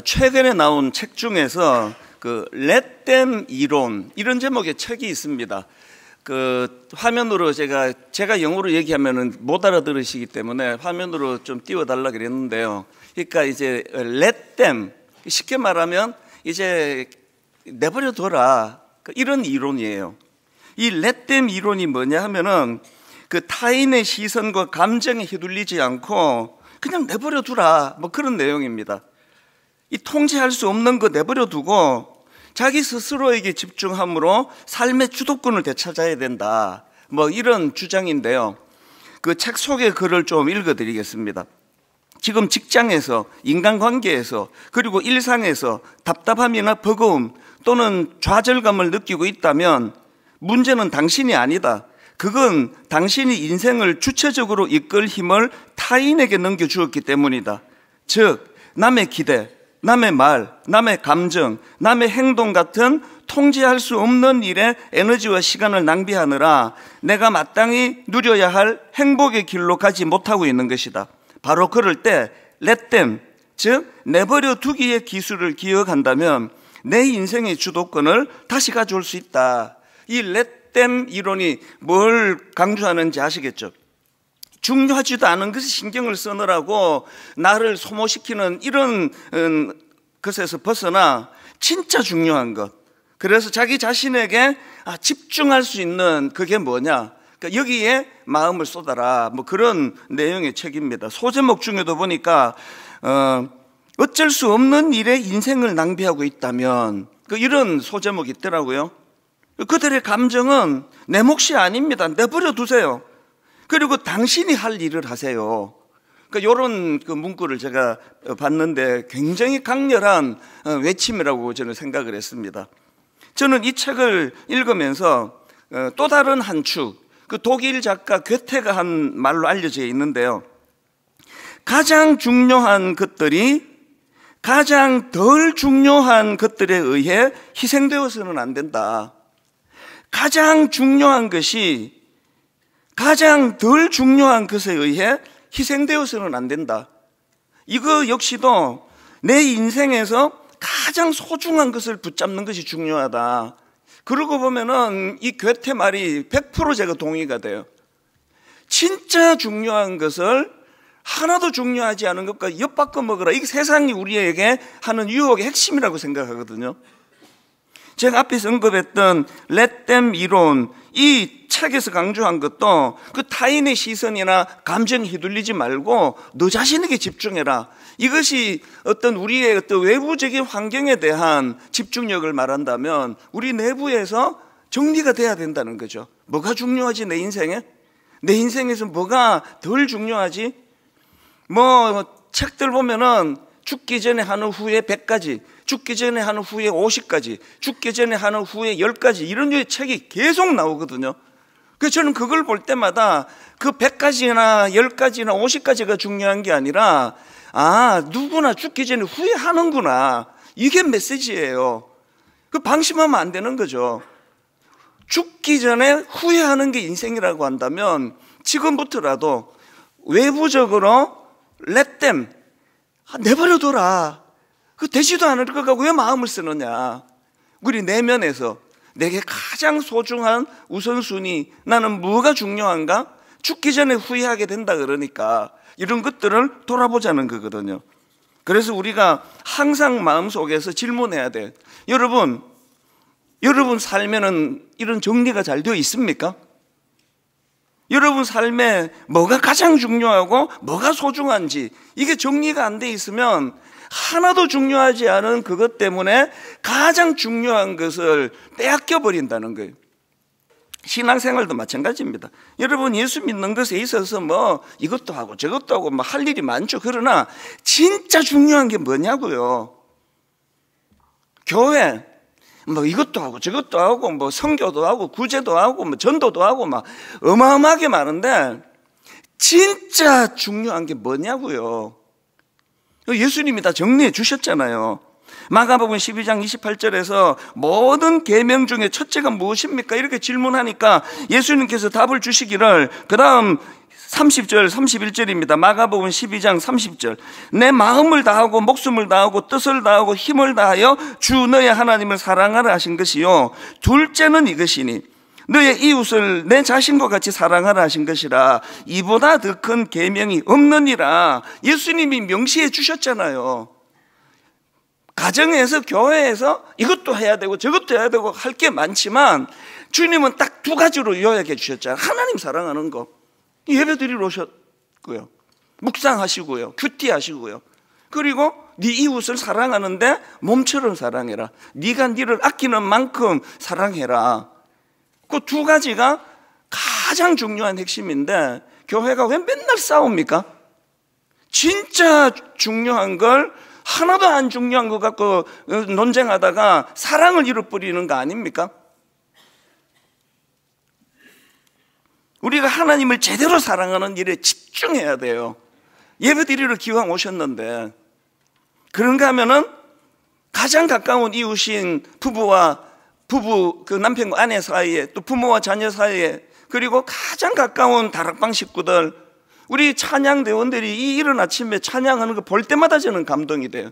최근에 나온 책 중에서 Let them 이론, 이런 제목의 책이 있습니다. 화면으로 제가 영어로 얘기하면은 못 알아들으시기 때문에 화면으로 좀 띄워달라 그랬는데요. 그러니까 이제 let them, 쉽게 말하면 이제 내버려 둬라, 이런 이론이에요. 이 let them 이론이 뭐냐 하면은 타인의 시선과 감정에 휘둘리지 않고 그냥 내버려 두라, 뭐 그런 내용입니다. 이 통제할 수 없는 거 내버려 두고 자기 스스로에게 집중함으로 삶의 주도권을 되찾아야 된다, 뭐 이런 주장인데요. 그 책 속의 글을 좀 읽어드리겠습니다. 지금 직장에서, 인간관계에서, 그리고 일상에서 답답함이나 버거움 또는 좌절감을 느끼고 있다면 문제는 당신이 아니다. 그건 당신이 인생을 주체적으로 이끌 힘을 타인에게 넘겨주었기 때문이다. 즉 남의 기대, 남의 말, 남의 감정, 남의 행동 같은 통제할 수 없는 일에 에너지와 시간을 낭비하느라 내가 마땅히 누려야 할 행복의 길로 가지 못하고 있는 것이다. 바로 그럴 때 let them, 즉 내버려 두기의 기술을 기억한다면 내 인생의 주도권을 다시 가져올 수 있다. 이 let them 이론이 뭘 강조하는지 아시겠죠? 중요하지도 않은 것에 신경을 쓰느라고 나를 소모시키는 이런 것에서 벗어나 진짜 중요한 것, 그래서 자기 자신에게 집중할 수 있는 그게 뭐냐, 그러니까 여기에 마음을 쏟아라, 뭐 그런 내용의 책입니다. 소제목 중에도 보니까 어쩔 수 없는 일에 인생을 낭비하고 있다면, 이런 소제목이 있더라고요. 그들의 감정은 내 몫이 아닙니다. 내버려 두세요. 그리고 당신이 할 일을 하세요. 이런 문구를 제가 봤는데 굉장히 강렬한 외침이라고 저는 생각을 했습니다. 저는 이 책을 읽으면서 또 다른 한 축, 독일 작가 괴테가 한 말로 알려져 있는데요. 가장 중요한 것들이 가장 덜 중요한 것들에 의해 희생되어서는 안 된다. 가장 중요한 것이 가장 덜 중요한 것에 의해 희생되어서는 안 된다. 이거 역시도 내 인생에서 가장 소중한 것을 붙잡는 것이 중요하다. 그러고 보면은 이 괴테 말이 100% 제가 동의가 돼요. 진짜 중요한 것을 하나도 중요하지 않은 것과 엿바꿔 먹으라. 이게 세상이 우리에게 하는 유혹의 핵심이라고 생각하거든요. 제가 앞에서 언급했던 let them 이론, 이 책에서 강조한 것도 타인의 시선이나 감정에 휘둘리지 말고 너 자신에게 집중해라. 이것이 어떤 우리의 어떤 외부적인 환경에 대한 집중력을 말한다면 우리 내부에서 정리가 돼야 된다는 거죠. 뭐가 중요하지 내 인생에? 내 인생에서 뭐가 덜 중요하지? 책들 보면은 죽기 전에 하는 후에 100가지, 죽기 전에 하는 후에 50가지, 죽기 전에 하는 후에 10가지, 이런 류의 책이 계속 나오거든요. 그래서 저는 그걸 볼 때마다 그 100가지나 10가지나 50가지가 중요한 게 아니라 누구나 죽기 전에 후회하는구나, 이게 메시지예요. 방심하면 안 되는 거죠. 죽기 전에 후회하는 게 인생이라고 한다면 지금부터라도 외부적으로 let them, 내버려둬라. 되지도 않을 것 같고 왜 마음을 쓰느냐. 우리 내면에서 내게 가장 소중한 우선순위, 나는 뭐가 중요한가? 죽기 전에 후회하게 된다 그러니까 이런 것들을 돌아보자는 거거든요. 그래서 우리가 항상 마음속에서 질문해야 돼. 여러분 삶에는 이런 정리가 잘 되어 있습니까? 여러분 삶에 뭐가 가장 중요하고 뭐가 소중한지 이게 정리가 안 돼 있으면 하나도 중요하지 않은 그것 때문에 가장 중요한 것을 빼앗겨 버린다는 거예요. 신앙생활도 마찬가지입니다. 여러분 예수 믿는 것에 있어서 이것도 하고 저것도 하고 할 일이 많죠. 그러나 진짜 중요한 게 뭐냐고요. 교회 이것도 하고 저것도 하고 선교도 하고 구제도 하고 전도도 하고 어마어마하게 많은데 진짜 중요한 게 뭐냐고요. 예수님이 다 정리해 주셨잖아요. 마가복음 12장 28절에서 모든 계명 중에 첫째가 무엇입니까? 이렇게 질문하니까 예수님께서 답을 주시기를 그 다음 30절 31절입니다. 마가복음 12장 30절. 내 마음을 다하고 목숨을 다하고 뜻을 다하고 힘을 다하여 주 너의 하나님을 사랑하라 하신 것이요 둘째는 이것이니 너의 이웃을 내 자신과 같이 사랑하라 하신 것이라. 이보다 더 큰 계명이 없느니라. 예수님이 명시해 주셨잖아요. 가정에서 교회에서 이것도 해야 되고 저것도 해야 되고 할 게 많지만 주님은 딱 두 가지로 요약해 주셨잖아요. 하나님 사랑하는 거, 예배 드리러 오셨고요, 묵상하시고요, 큐티하시고요, 그리고 네 이웃을 사랑하는데 몸처럼 사랑해라. 네가 네를 아끼는 만큼 사랑해라. 그 두 가지가 가장 중요한 핵심인데 교회가 왜 맨날 싸웁니까? 진짜 중요한 걸 하나도 안 중요한 것 갖고 논쟁하다가 사랑을 잃어버리는 거 아닙니까? 우리가 하나님을 제대로 사랑하는 일에 집중해야 돼요. 예배드리러 기왕 오셨는데, 그런가 하면은 가장 가까운 이웃인 부부, 그 남편과 아내 사이에, 또 부모와 자녀 사이에, 그리고 가장 가까운 다락방 식구들, 우리 찬양대원들이 이 이른 아침에 찬양하는 거 볼 때마다 저는 감동이 돼요.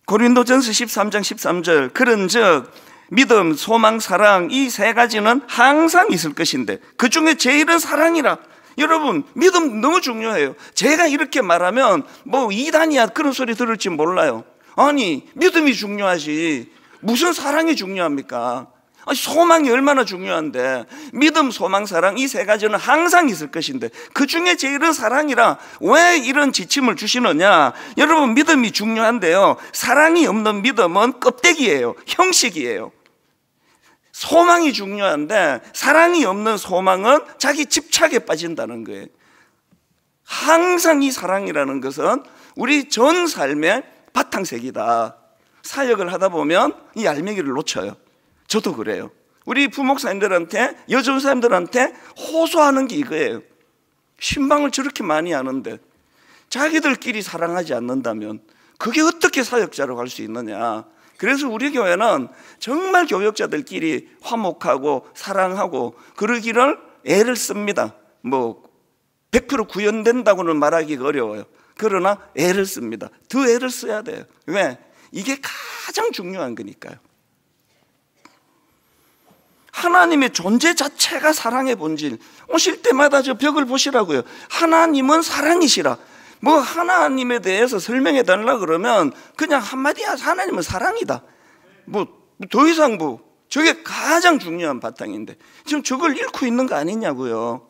고린도전서 13장 13절. 그런즉 믿음, 소망, 사랑, 이 세 가지는 항상 있을 것인데 그 중에 제일은 사랑이라. 여러분, 믿음 너무 중요해요. 제가 이렇게 말하면 뭐 이단이야 그런 소리 들을지 몰라요. 아니, 믿음이 중요하지 무슨 사랑이 중요합니까? 소망이 얼마나 중요한데. 믿음, 소망, 사랑 이 세 가지는 항상 있을 것인데 그 중에 제일은 사랑이라. 왜 이런 지침을 주시느냐? 여러분, 믿음이 중요한데요, 사랑이 없는 믿음은 껍데기예요, 형식이에요. 소망이 중요한데 사랑이 없는 소망은 자기 집착에 빠진다는 거예요. 항상 이 사랑이라는 것은 우리 전 삶의 바탕색이다. 사역을 하다 보면 이 알맹이를 놓쳐요. 저도 그래요. 우리 부목사님들한테, 여전사님들한테 호소하는 게 이거예요. 신방을 저렇게 많이 하는데 자기들끼리 사랑하지 않는다면 그게 어떻게 사역자로 갈 수 있느냐. 그래서 우리 교회는 정말 교역자들끼리 화목하고 사랑하고 그러기를 애를 씁니다. 뭐 100% 구현된다고는 말하기가 어려워요. 그러나 애를 씁니다. 더 애를 써야 돼요. 왜? 이게 가장 중요한 거니까요. 하나님의 존재 자체가 사랑의 본질. 오실 때마다 저 벽을 보시라고요. 하나님은 사랑이시라. 뭐 하나님에 대해서 설명해 달라 그러면 그냥 한마디야, 하나님은 사랑이다. 뭐 더 이상 뭐 저게 가장 중요한 바탕인데 지금 저걸 잃고 있는 거 아니냐고요.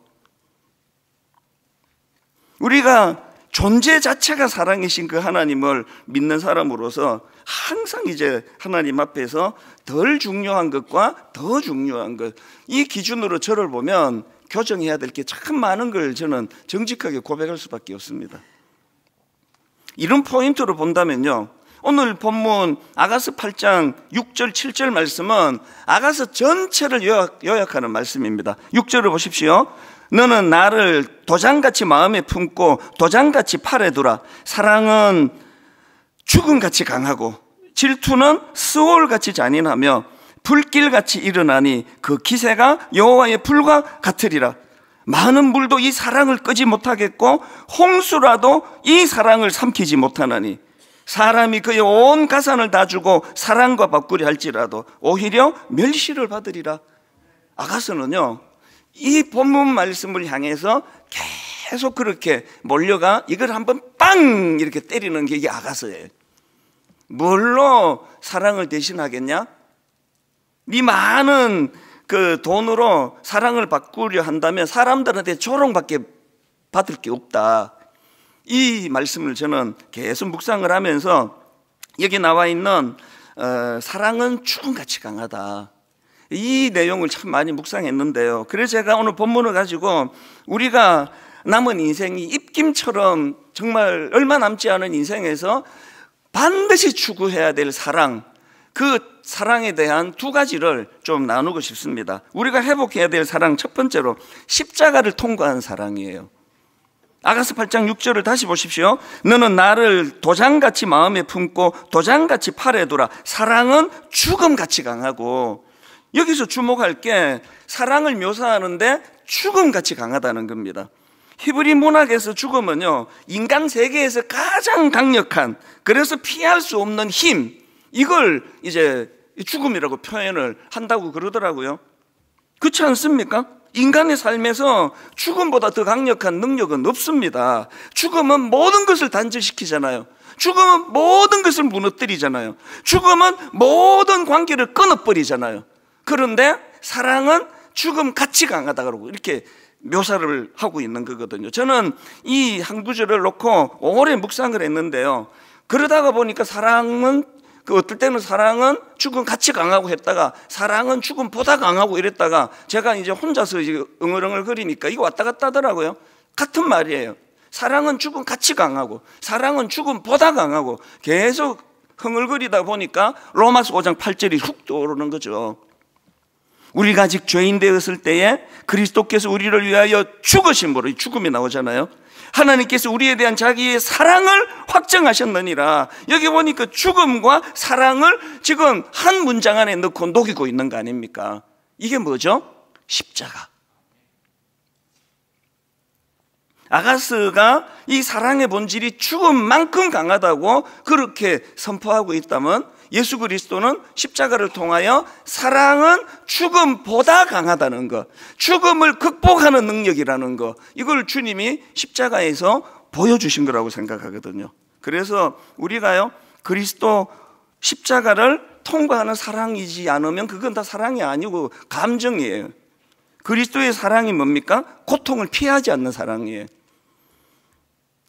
우리가 존재 자체가 사랑이신 그 하나님을 믿는 사람으로서 항상 이제 하나님 앞에서 덜 중요한 것과 더 중요한 것, 이 기준으로 저를 보면 교정해야 될 게 참 많은 걸 저는 정직하게 고백할 수밖에 없습니다. 이런 포인트로 본다면요, 오늘 본문 아가서 8장 6절 7절 말씀은 아가서 전체를 요약하는 말씀입니다. 6절을 보십시오. 너는 나를 도장같이 마음에 품고 도장같이 팔에 두라. 사랑은 죽음같이 강하고 질투는 스올같이 잔인하며 불길같이 일어나니 그 기세가 여호와의 불과 같으리라. 많은 물도 이 사랑을 끄지 못하겠고 홍수라도 이 사랑을 삼키지 못하나니 사람이 그의 온 가산을 다 주고 사랑과 바꾸려 할지라도 오히려 멸시를 받으리라. 아가서는요, 이 본문 말씀을 향해서 계속 그렇게 몰려가 이걸 한번 빵 이렇게 때리는 게 이게 아가서예요. 뭘로 사랑을 대신하겠냐? 네 많은 그 돈으로 사랑을 바꾸려 한다면 사람들한테 조롱밖에 받을 게 없다. 이 말씀을 저는 계속 묵상을 하면서 여기 나와 있는 사랑은 죽음같이 강하다, 이 내용을 참 많이 묵상했는데요. 그래서 제가 오늘 본문을 가지고 우리가 남은 인생이 입김처럼 정말 얼마 남지 않은 인생에서 반드시 추구해야 될 사랑, 그 사랑에 대한 두 가지를 좀 나누고 싶습니다. 우리가 회복해야 될 사랑, 첫 번째로 십자가를 통과한 사랑이에요. 아가서 8장 6절을 다시 보십시오. 너는 나를 도장같이 마음에 품고 도장같이 팔에 두라. 사랑은 죽음같이 강하고, 여기서 주목할 게 사랑을 묘사하는데 죽음같이 강하다는 겁니다. 히브리 문학에서 죽음은요, 인간 세계에서 가장 강력한, 그래서 피할 수 없는 힘, 이걸 이제 죽음이라고 표현을 한다고 그러더라고요. 그렇지 않습니까? 인간의 삶에서 죽음보다 더 강력한 능력은 없습니다. 죽음은 모든 것을 단절시키잖아요. 죽음은 모든 것을 무너뜨리잖아요. 죽음은 모든 관계를 끊어버리잖아요. 그런데 사랑은 죽음 같이 강하다 그러고 이렇게 묘사를 하고 있는 거거든요. 저는 이 한 구절을 놓고 오래 묵상을 했는데요, 그러다가 보니까 사랑은 어떨 때는 사랑은 죽음 같이 강하고 했다가 사랑은 죽음보다 강하고 이랬다가 제가 이제 혼자서 이제 응얼응얼 거리니까 이거 왔다 갔다 하더라고요. 같은 말이에요. 사랑은 죽음 같이 강하고 사랑은 죽음보다 강하고 계속 흥얼거리다 보니까 로마서 5장 8절이 훅 떠오르는 거죠. 우리가 아직 죄인 되었을 때에 그리스도께서 우리를 위하여 죽으심으로, 죽음이 나오잖아요. 하나님께서 우리에 대한 자기의 사랑을 확정하셨느니라. 여기 보니까 죽음과 사랑을 지금 한 문장 안에 넣고 녹이고 있는 거 아닙니까? 이게 뭐죠? 십자가. 아가스가 이 사랑의 본질이 죽음만큼 강하다고 그렇게 선포하고 있다면, 예수 그리스도는 십자가를 통하여 사랑은 죽음보다 강하다는 것, 죽음을 극복하는 능력이라는 것, 이걸 주님이 십자가에서 보여주신 거라고 생각하거든요. 그래서 우리가요, 그리스도 십자가를 통과하는 사랑이지 않으면 그건 다 사랑이 아니고 감정이에요. 그리스도의 사랑이 뭡니까? 고통을 피하지 않는 사랑이에요.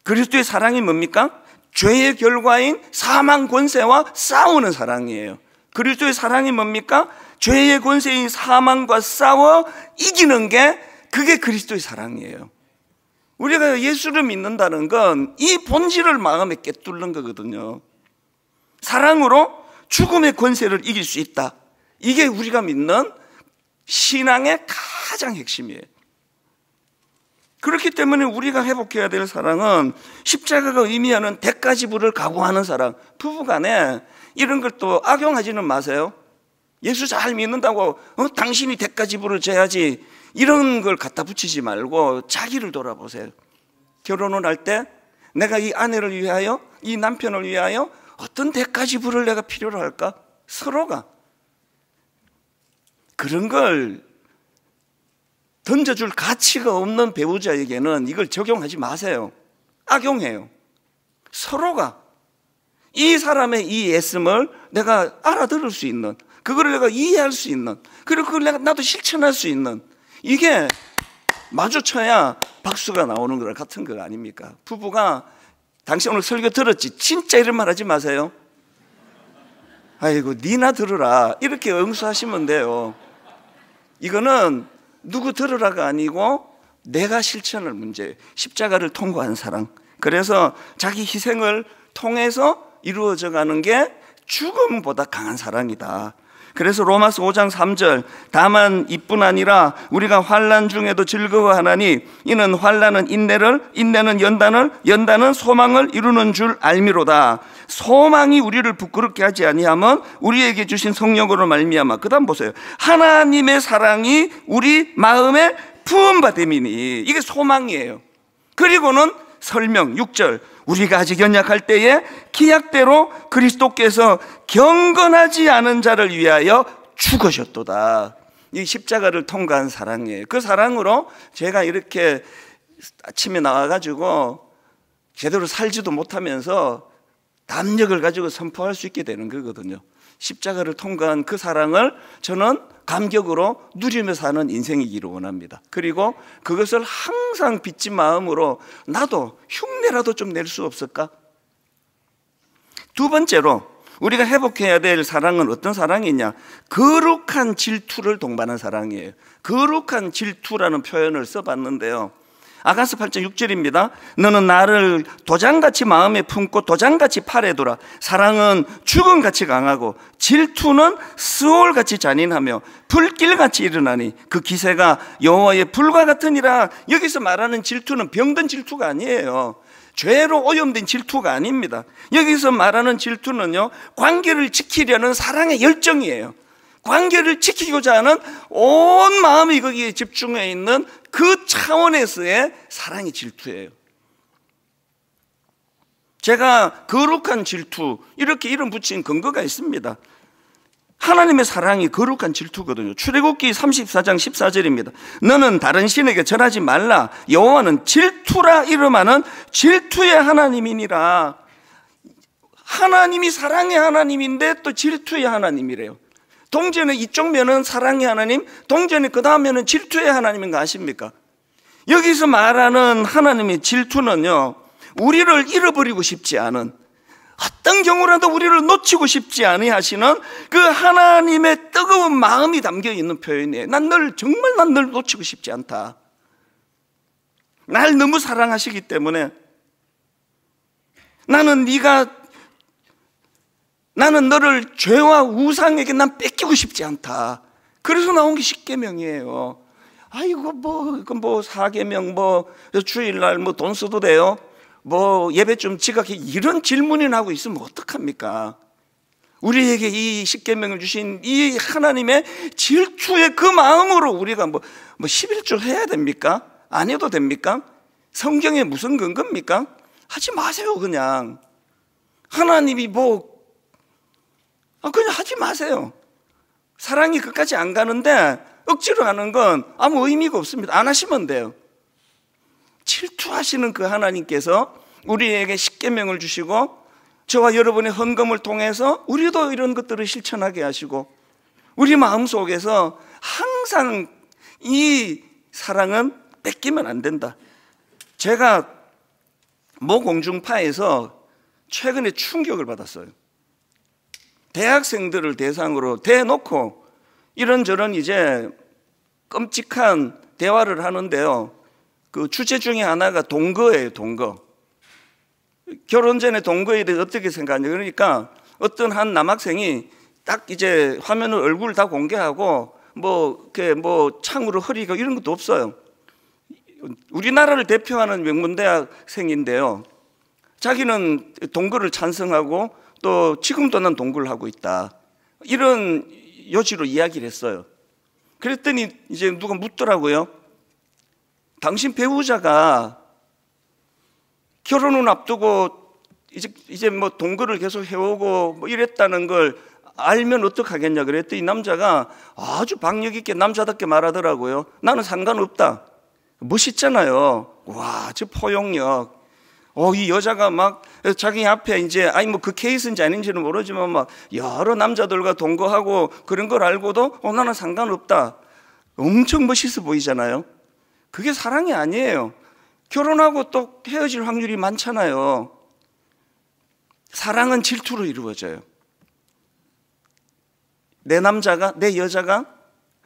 그리스도의 사랑이 뭡니까? 죄의 결과인 사망 권세와 싸우는 사랑이에요. 그리스도의 사랑이 뭡니까? 죄의 권세인 사망과 싸워 이기는 게, 그게 그리스도의 사랑이에요. 우리가 예수를 믿는다는 건 이 본질을 마음에 꿰뚫는 거거든요. 사랑으로 죽음의 권세를 이길 수 있다. 이게 우리가 믿는 신앙의 가장 핵심이에요. 그렇기 때문에 우리가 회복해야 될 사랑은 십자가가 의미하는 대가 지불을 각오하는 사랑. 부부간에 이런 걸 또 악용하지는 마세요. 예수 잘 믿는다고 당신이 대가 지불을 져야지, 이런 걸 갖다 붙이지 말고 자기를 돌아보세요. 결혼을 할 때 내가 이 아내를 위하여, 이 남편을 위하여 어떤 대가 지불을 내가 필요로 할까? 서로가 그런 걸 던져줄 가치가 없는 배우자에게는 이걸 적용하지 마세요. 악용해요. 서로가 이 사람의 이 애씀을 내가 알아들을 수 있는, 그거를 내가 이해할 수 있는, 그리고 그걸 내가 나도 실천할 수 있는, 이게 마주쳐야 박수가 나오는 거랑 같은 거 아닙니까? 부부가, 당신 오늘 설교 들었지? 진짜 이런 말 하지 마세요. 아이고 니나 들으라, 이렇게 응수하시면 돼요. 이거는 누구 들으라가 아니고 내가 실천할 문제예요. 십자가를 통과한 사랑. 그래서 자기 희생을 통해서 이루어져 가는 게 죽음보다 강한 사랑이다. 그래서 로마서 5장 3절, 다만 이뿐 아니라 우리가 환난 중에도 즐거워하나니 이는 환난은 인내를, 인내는 연단을, 연단은 소망을 이루는 줄 알미로다. 소망이 우리를 부끄럽게 하지 아니하면 우리에게 주신 성령으로 말미암아, 그 다음 보세요, 하나님의 사랑이 우리 마음에 부음받음이니, 이게 소망이에요. 그리고는 설명 6절, 우리가 아직 연약할 때에 기약대로 그리스도께서 경건하지 않은 자를 위하여 죽으셨도다. 이 십자가를 통과한 사랑이에요. 그 사랑으로 제가 이렇게 아침에 나와가지고 제대로 살지도 못하면서 담력을 가지고 선포할 수 있게 되는 거거든요. 십자가를 통과한 그 사랑을 저는 감격으로 누리며 사는 인생이기를 원합니다. 그리고 그것을 항상 빚진 마음으로 나도 흉내라도 좀 낼 수 없을까? 두 번째로 우리가 회복해야 될 사랑은 어떤 사랑이냐? 거룩한 질투를 동반한 사랑이에요. 거룩한 질투라는 표현을 써봤는데요, 아가서 8장 6절입니다. 너는 나를 도장같이 마음에 품고 도장같이 팔에 두라. 사랑은 죽음같이 강하고 질투는 스올같이 잔인하며 불길같이 일어나니 그 기세가 여호와의 불과 같으니라. 여기서 말하는 질투는 병든 질투가 아니에요. 죄로 오염된 질투가 아닙니다. 여기서 말하는 질투는요, 관계를 지키려는 사랑의 열정이에요. 관계를 지키고자 하는 온 마음이 거기에 집중해 있는 그 차원에서의 사랑이 질투예요. 제가 거룩한 질투 이렇게 이름 붙인 근거가 있습니다. 하나님의 사랑이 거룩한 질투거든요. 출애굽기 34장 14절입니다. 너는 다른 신에게 절하지 말라. 여호와는 질투라 이름하는 질투의 하나님이니라. 하나님이 사랑의 하나님인데 또 질투의 하나님이래요. 동전의 이쪽 면은 사랑의 하나님, 동전의 그 다음 면은 질투의 하나님인 거 아십니까? 여기서 말하는 하나님의 질투는요, 우리를 잃어버리고 싶지 않은, 어떤 경우라도 우리를 놓치고 싶지 아니하시는 그 하나님의 뜨거운 마음이 담겨 있는 표현이에요. 정말 난 널 놓치고 싶지 않다. 날 너무 사랑하시기 때문에 나는 너를 죄와 우상에게 난 뺏기고 싶지 않다. 그래서 나온 게 십계명이에요. 이거 사계명, 주일날 돈 써도 돼요? 예배 좀 지각해. 이런 질문이 나고 있으면 어떡합니까? 우리에게 이 십계명을 주신 이 하나님의 질투의 그 마음으로 우리가 11조 해야 됩니까? 안 해도 됩니까? 성경에 무슨 근거입니까? 하지 마세요, 그냥. 하나님이 그냥 하지 마세요. 사랑이 끝까지 안 가는데 억지로 하는 건 아무 의미가 없습니다. 안 하시면 돼요. 질투하시는 그 하나님께서 우리에게 십계명을 주시고 저와 여러분의 헌금을 통해서 우리도 이런 것들을 실천하게 하시고 우리 마음속에서 항상 이 사랑은 뺏기면 안 된다. 제가 모 공중파에서 최근에 충격을 받았어요. 대학생들을 대상으로 대놓고 이런저런 이제 끔찍한 대화를 하는데요. 그 주제 중에 하나가 동거예요, 동거. 결혼 전에 동거에 대해서 어떻게 생각하냐. 그러니까 어떤 한 남학생이 딱 이제 화면을 얼굴 다 공개하고 창으로 허리가 이런 것도 없어요. 우리나라를 대표하는 명문대학생인데요. 자기는 동거를 찬성하고 또 지금도 난 동거를 하고 있다. 이런 요지로 이야기를 했어요. 그랬더니 이제 누가 묻더라고요. 당신 배우자가 결혼을 앞두고 이제 동거를 계속 해오고 이랬다는 걸 알면 어떡하겠냐 그랬더니 이 남자가 아주 박력 있게 남자답게 말하더라고요. 나는 상관없다. 멋있잖아요. 와, 저 포용력. 이 여자가 자기 앞에 이제 그 케이스인지 아닌지는 모르지만 여러 남자들과 동거하고 그런 걸 알고도 나는 상관없다. 엄청 멋있어 보이잖아요. 그게 사랑이 아니에요. 결혼하고 또 헤어질 확률이 많잖아요. 사랑은 질투로 이루어져요. 내 남자가, 내 여자가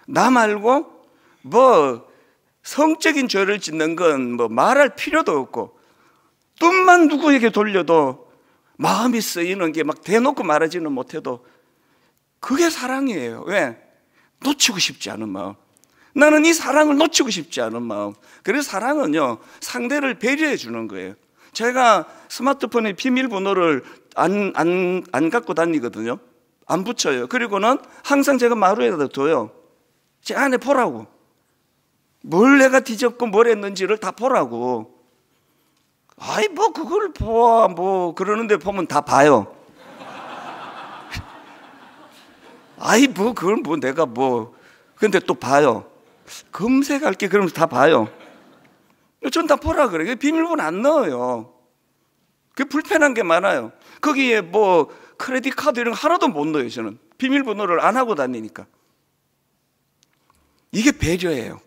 나 말고 성적인 죄를 짓는 건 말할 필요도 없고 눈만 누구에게 돌려도 마음이 쓰이는 게 대놓고 말하지는 못해도 그게 사랑이에요. 왜? 놓치고 싶지 않은 마음. 나는 이 사랑을 놓치고 싶지 않은 마음. 그래서 사랑은요, 상대를 배려해 주는 거예요. 제가 스마트폰에 비밀번호를 안 갖고 다니거든요. 안 붙여요. 그리고는 항상 제가 마루에다 둬요. 제 안에 보라고. 뭘 내가 뒤졌고 뭘 했는지를 다 보라고. 그걸 봐. 그러는데 보면 다 봐요. 그걸 내가 근데 또 봐요. 검색할게 그러면서 다 봐요. 전 다 보라 그래요. 비밀번호 안 넣어요. 그게 불편한 게 많아요. 거기에 크레딧 카드 이런 거 하나도 못 넣어요. 저는 비밀번호를 안 하고 다니니까. 이게 배려예요.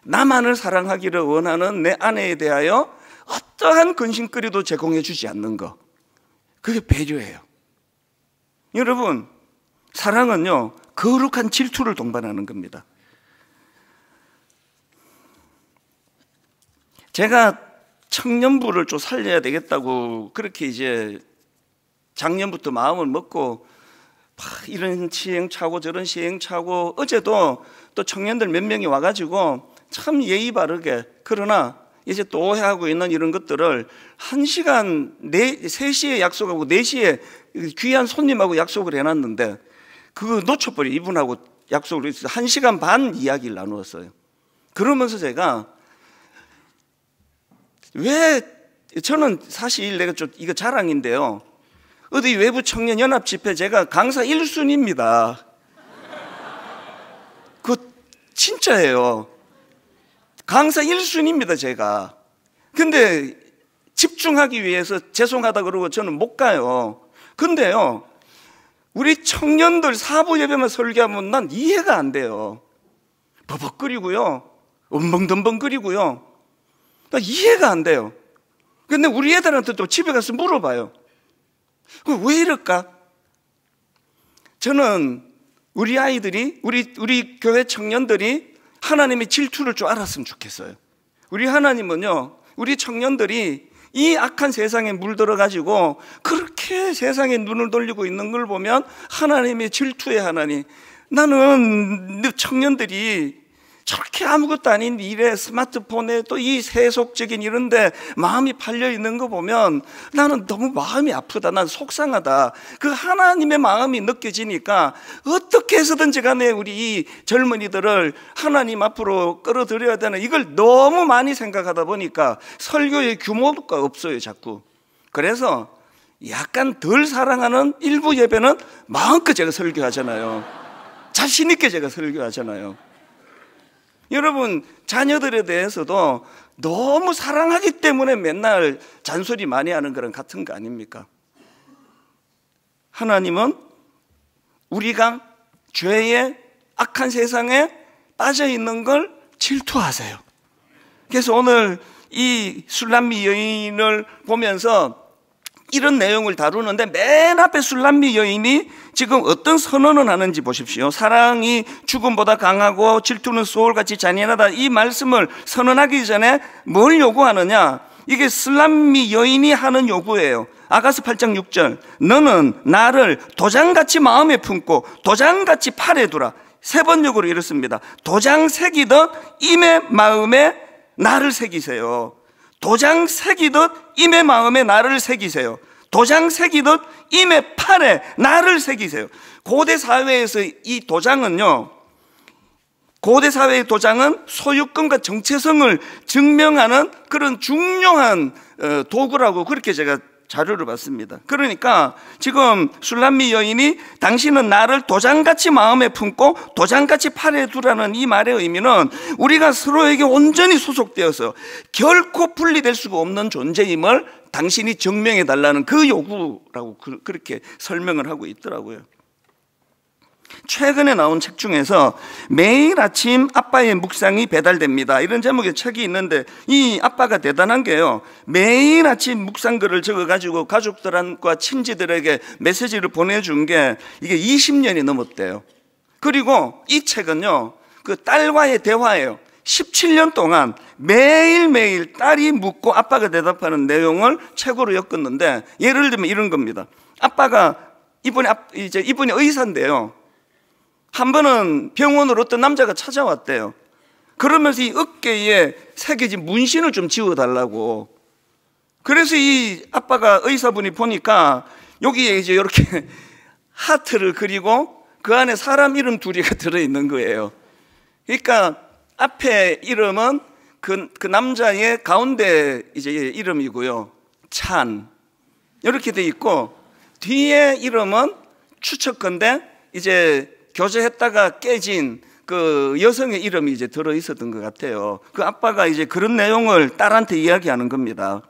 나만을 사랑하기를 원하는 내 아내에 대하여 어떠한 근심거리도 제공해 주지 않는 거. 그게 배려예요. 여러분, 사랑은요, 거룩한 질투를 동반하는 겁니다. 제가 청년부를 좀 살려야 되겠다고 그렇게 이제 작년부터 마음을 먹고 이런 시행착오 저런 시행착오 어제도 또 청년들 몇 명이 와가지고 참 예의 바르게 그러나 이제 또 오해하고 있는 이런 것들을 1시간 3시에 약속하고 4시에 귀한 손님하고 약속을 해놨는데 그거 놓쳐버려. 이분하고 약속을 해서 1시간 반 이야기를 나누었어요. 그러면서 제가 왜 저는 사실 내가 좀 이거 자랑인데요. 어디 외부 청년 연합 집회 제가 강사 1순위입니다. 그거 진짜예요. 강사 1순위입니다, 제가. 근데 집중하기 위해서 죄송하다 그러고 저는 못 가요. 근데요, 우리 청년들 사부 예배만 설교하면 난 이해가 안 돼요. 버벅거리고요, 엉벙덤벙거리고요. 나 이해가 안 돼요. 근데 우리 애들한테 또 집에 가서 물어봐요. 왜 이럴까? 저는 우리 아이들이, 우리 교회 청년들이 하나님의 질투를 좀 알았으면 좋겠어요. 우리 하나님은요, 우리 청년들이 이 악한 세상에 물들어가지고 그렇게 세상에 눈을 돌리고 있는 걸 보면 하나님의 질투의 하나님, 나는 청년들이 저렇게 아무것도 아닌 일에 스마트폰에 또 이 세속적인 이런데 마음이 팔려 있는 거 보면 나는 너무 마음이 아프다, 난 속상하다. 그 하나님의 마음이 느껴지니까 어떻게 해서든지 간에 우리 이 젊은이들을 하나님 앞으로 끌어들여야 되는, 이걸 너무 많이 생각하다 보니까 설교의 규모가 없어요, 자꾸. 그래서 약간 덜 사랑하는 일부 예배는 마음껏 제가 설교하잖아요. 자신 있게 제가 설교하잖아요. 여러분, 자녀들에 대해서도 너무 사랑하기 때문에 맨날 잔소리 많이 하는 거랑 같은 거 아닙니까? 하나님은 우리가 죄의 악한 세상에 빠져 있는 걸 질투하세요. 그래서 오늘 이 술람미 여인을 보면서 이런 내용을 다루는데 맨 앞에 술람미 여인이 지금 어떤 선언을 하는지 보십시오. 사랑이 죽음보다 강하고 질투는 소울같이 잔인하다, 이 말씀을 선언하기 전에 뭘 요구하느냐? 이게 술람미 여인이 하는 요구예요. 아가서 8장 6절, 너는 나를 도장같이 마음에 품고 도장같이 팔에 두라. 세 번역으로 이렇습니다. 도장 새기듯 임의 마음에 나를 새기세요. 도장 새기듯 임의 마음에 나를 새기세요. 도장 새기듯 임의 팔에 나를 새기세요. 고대 사회에서 이 도장은요, 고대 사회의 도장은 소유권과 정체성을 증명하는 그런 중요한 도구라고 그렇게 제가 자료를 봤습니다. 그러니까 지금 술람미 여인이 당신은 나를 도장같이 마음에 품고 도장같이 팔에 두라는 이 말의 의미는 우리가 서로에게 온전히 소속되어서 결코 분리될 수가 없는 존재임을 당신이 증명해 달라는 그 요구라고 그렇게 설명을 하고 있더라고요. 최근에 나온 책 중에서 매일 아침 아빠의 묵상이 배달됩니다, 이런 제목의 책이 있는데, 이 아빠가 대단한 게요, 매일 아침 묵상글을 적어가지고 가족들과 친지들에게 메시지를 보내준 게 이게 20년이 넘었대요. 그리고 이 책은요, 그 딸과의 대화예요. 17년 동안 매일매일 딸이 묻고 아빠가 대답하는 내용을 책으로 엮었는데, 예를 들면 이런 겁니다. 아빠가 이분이 의사인데요, 한 번은 병원으로 어떤 남자가 찾아왔대요. 그러면서 이 어깨에 새겨진 문신을 좀 지워달라고. 그래서 이 아빠가, 의사분이 보니까 여기에 이제 이렇게 하트를 그리고 그 안에 사람 이름 둘이가 들어있는 거예요. 그러니까 앞에 이름은 그 남자의 가운데 이제 이름이고요, 찬, 이렇게 돼 있고, 뒤에 이름은 추측건데 이제 교제했다가 깨진 그 여성의 이름이 이제 들어 있었던 것 같아요. 그 아빠가 이제 그런 내용을 딸한테 이야기하는 겁니다.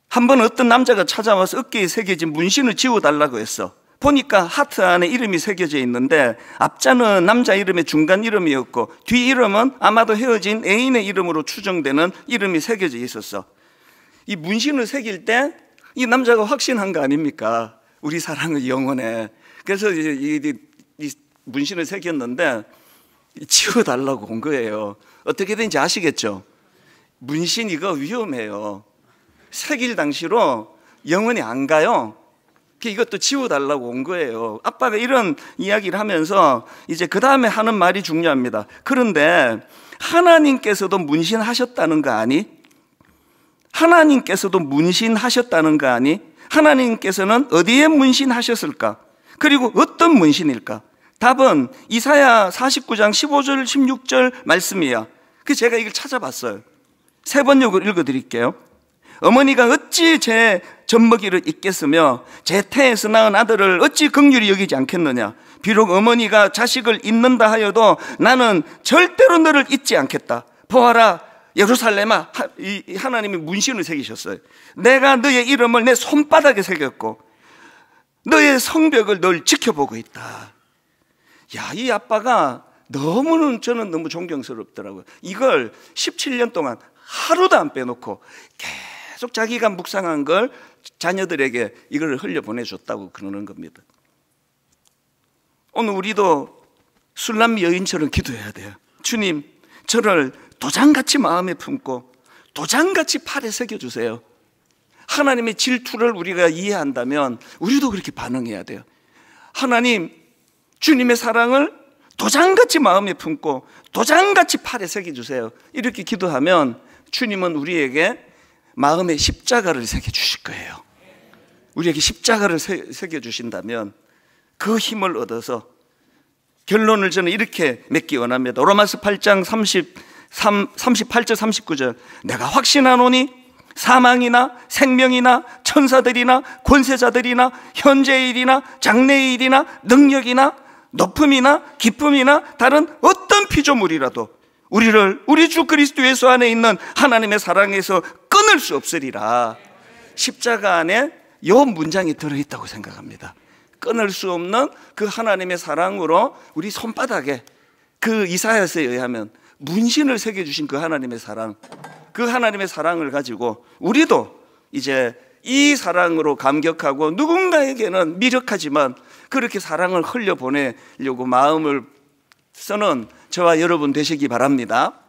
한 번 어떤 남자가 찾아와서 어깨에 새겨진 문신을 지워달라고 했어. 보니까 하트 안에 이름이 새겨져 있는데 앞자는 남자 이름의 중간 이름이었고 뒤 이름은 아마도 헤어진 애인의 이름으로 추정되는 이름이 새겨져 있었어. 이 문신을 새길 때 이 남자가 확신한 거 아닙니까? 우리 사랑은 영원해. 그래서 이 문신을 새겼는데 지워달라고 온 거예요. 어떻게 된지 아시겠죠? 문신 이거 위험해요. 새길 당시로 영원히 안 가요. 이것도 지워달라고 온 거예요. 아빠가 이런 이야기를 하면서 이제 그 다음에 하는 말이 중요합니다. 그런데 하나님께서도 문신하셨다는 거 아니? 하나님께서도 문신하셨다는 거 아니? 하나님께서는 어디에 문신하셨을까? 그리고 어떤 문신일까? 답은 이사야 49장 15절 16절 말씀이에요. 그 제가 이걸 찾아봤어요. 세 번역을 읽어드릴게요. 어머니가 어찌 제 젖먹이를 잊겠으며 제 태에서 낳은 아들을 어찌 긍휼히 여기지 않겠느냐. 비록 어머니가 자식을 잊는다 하여도 나는 절대로 너를 잊지 않겠다. 보아라 예루살렘아, 하나님이 문신을 새기셨어요. 내가 너의 이름을 내 손바닥에 새겼고 너의 성벽을 널 지켜보고 있다. 야, 이 아빠가 저는 너무 존경스럽더라고요. 이걸 17년 동안 하루도 안 빼놓고 계속 자기가 묵상한 걸 자녀들에게 이걸 흘려보내줬다고 그러는 겁니다. 오늘 우리도 술람 여인처럼 기도해야 돼요. 주님, 저를 도장같이 마음에 품고 도장같이 팔에 새겨주세요. 하나님의 질투를 우리가 이해한다면 우리도 그렇게 반응해야 돼요. 하나님, 주님의 사랑을 도장같이 마음에 품고 도장같이 팔에 새겨주세요. 이렇게 기도하면 주님은 우리에게 마음에 십자가를 새겨주실 거예요. 우리에게 십자가를 새겨주신다면 그 힘을 얻어서 결론을 저는 이렇게 맺기 원합니다. 로마서 8장 38절 39절 내가 확신하노니 사망이나 생명이나 천사들이나 권세자들이나 현재의 일이나 장래의 일이나 능력이나 높음이나 기쁨이나 다른 어떤 피조물이라도 우리를 우리 주 그리스도 예수 안에 있는 하나님의 사랑에서 끊을 수 없으리라. 십자가 안에 이 문장이 들어있다고 생각합니다. 끊을 수 없는 그 하나님의 사랑으로 우리 손바닥에 그 이사야서에 의하면 문신을 새겨주신 그 하나님의 사랑, 그 하나님의 사랑을 가지고 우리도 이제 이 사랑으로 감격하고 누군가에게는 미력하지만 그렇게 사랑을 흘려보내려고 마음을 쓰는 저와 여러분 되시기 바랍니다.